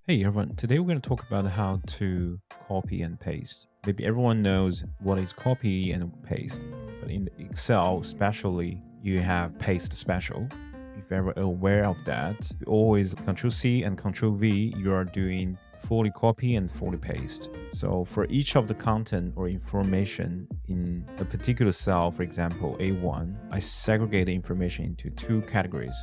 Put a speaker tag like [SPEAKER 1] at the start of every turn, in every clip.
[SPEAKER 1] Hey everyone, today we're going to talk about how to copy and paste. Maybe everyone knows what is copy and paste, but in Excel, especially, you have paste special. If you're ever aware of that, you always Control C and Control V, you are doing fully copy and fully paste. So for each of the content or information in a particular cell, for example, A1, I segregate the information into two categories.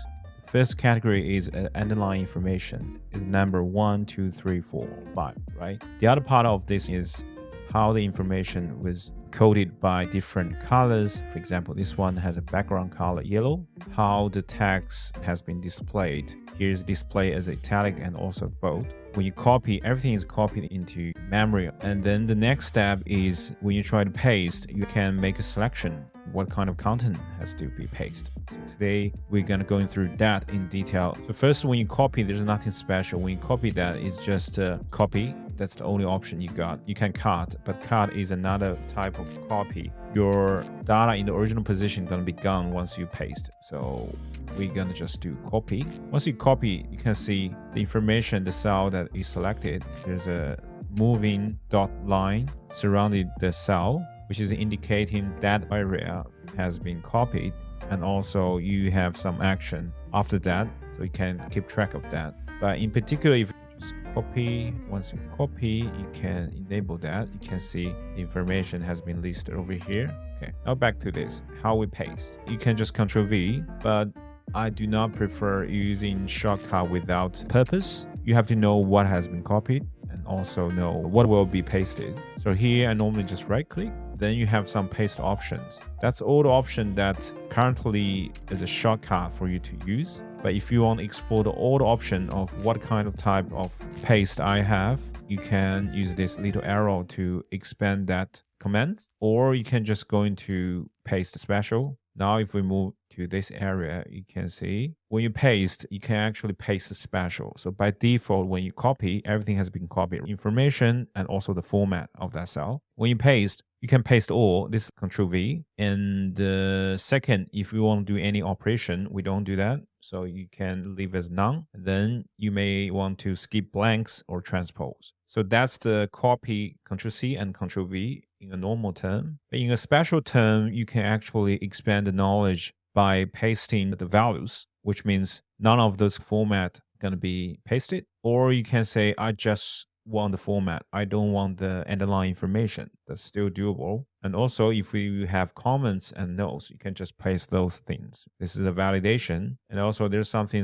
[SPEAKER 1] First category is underlying information. It's number 1, 2, 3, 4, 5, right? The other part of this is how the information was coded by different colors. For example, this one has a background color yellow. How the text has been displayed. Here's display as italic and also bold. When you copy, everything is copied into memory. And then the next step is when you try to paste, you can make a selection what kind of content has to be pasted. So today we're gonna go through that in detail. So first, when you copy, there's nothing special. When you copy that, it's just a copy. That's the only option you got. You can cut, but cut is another type of copy. Your data in the original position gonna be gone once you paste. So we're gonna just do copy. Once you copy, you can see the information, the cell that you selected. There's a moving dot line surrounding the cell, which is indicating that area has been copied, and also you have some action after that, so you can keep track of that. But in particular, if you just copy, once you copy, you can enable that. You can see the information has been listed over here. Okay, now back to this, how we paste. You can just Control V, but I do not prefer using shortcut without purpose. You have to know what has been copied and also know what will be pasted. So here I normally just right click. Then you have some paste options. That's all the option that currently is a shortcut for you to use. But if you want to explore all the option of what kind of type of paste I have, you can use this little arrow to expand that command, or you can just go into paste special. Now, if we move to this area, you can see when you paste, you can actually paste the special. So by default, when you copy, everything has been copied, information and also the format of that cell. When you paste, you can paste all, this is Control V. And the second, if you want to do any operation, we don't do that. So you can leave as none. Then you may want to skip blanks or transpose. So that's the copy, Control C and Control V in a normal term. But in a special term, you can actually expand the knowledge by pasting the values, which means none of those format going to be pasted. Or you can say, I just want the format. I don't want the underlying information. That's still doable. And also, if you have comments and notes, you can just paste those things. This is a validation. And also, there's something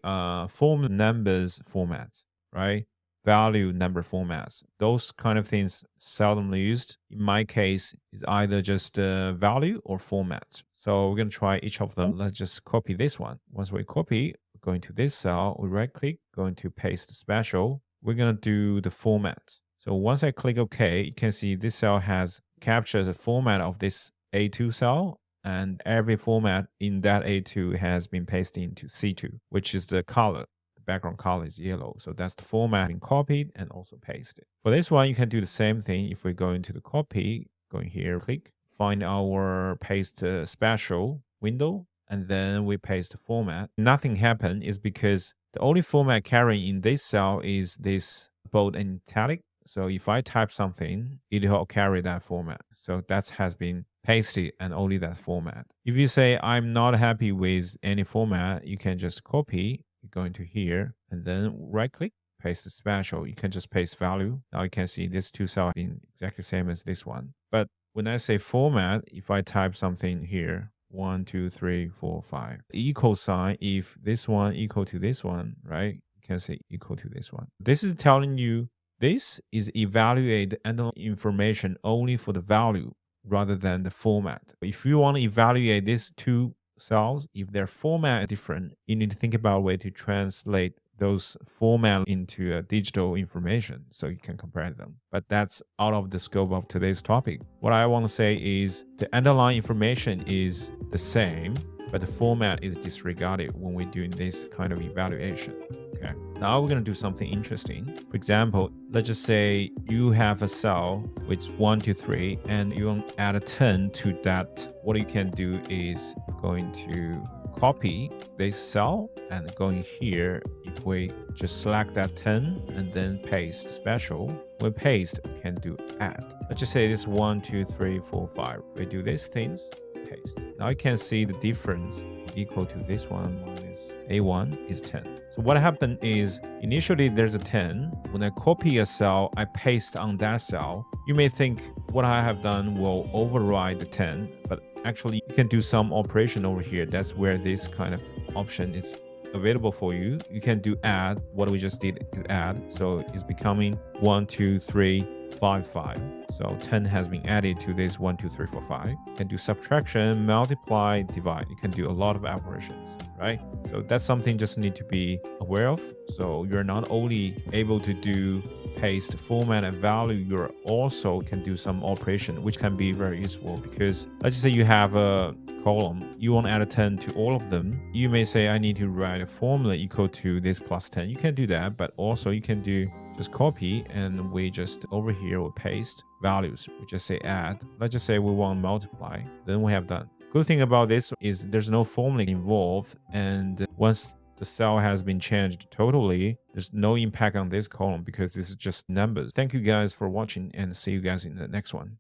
[SPEAKER 1] form numbers formats, right? Value number formats. Those kind of things seldomly used. In my case, is either just value or format. So we're going to try each of them. Let's just copy this one. Once we copy, we're going to this cell, we right click, going to paste special. We're going to do the format. So once I click OK, you can see this cell has captured the format of this A2 cell, and every format in that A2 has been pasted into C2, which is the color. Background color is yellow. So that's the format being copied and also pasted. For this one, you can do the same thing. If we go into the copy, going here, click, find our paste special window, and then we paste the format. Nothing happened is because the only format carrying in this cell is this bold and italic. So if I type something, it will carry that format. So that has been pasted and only that format. If you say, I'm not happy with any format, you can just copy, go into here, and then right click, paste the special. You can just paste value. Now you can see these two cells in exactly same as this one. But when I say format, if I type something here, 1, 2, 3, 4, 5, equal sign, if this one equal to this one, right? You can say equal to this one. This is telling you this is evaluate the underlying information only for the value rather than the format. If you want to evaluate these two cells, if their format is different, you need to think about a way to translate those format into a digital information so you can compare them. But that's out of the scope of today's topic. What I want to say is the underlying information is the same, but the format is disregarded when we're doing this kind of evaluation. Okay. Now we're going to do something interesting. For example, let's just say you have a cell with 1 to 3 and you want to add a 10 to that. What you can do is going to copy this cell and going here, if we just select that 10 and then paste special, when paste, we can do add. Let's just say this 1, 2, 3, 4, 5. We do these things, paste. Now you can see the difference equal to this one minus A1 is 10. So what happened is initially there's a 10. When I copy a cell, I paste on that cell. You may think what I have done will override the 10, but actually you can do some operation over here. That's where this kind of option is available for you. You can do add. What we just did is add. So it's becoming 1, 2, 3, 5, 5. So 10 has been added to this 1, 2, 3, 4, 5. You can do subtraction, multiply, divide. You can do a lot of operations, right? So that's something just need to be aware of. So you're not only able to do paste, format, and value, you also can do some operation, which can be very useful because let's just say you have a column, you want to add a 10 to all of them. You may say, I need to write a formula equal to this plus 10. You can do that, but also you can do just copy and we just over here will paste values. We just say add. Let's just say we want multiply. Then we have done. Good thing about this is there's no formula involved, and once the cell has been changed totally, there's no impact on this column because this is just numbers. Thank you guys for watching and see you guys in the next one.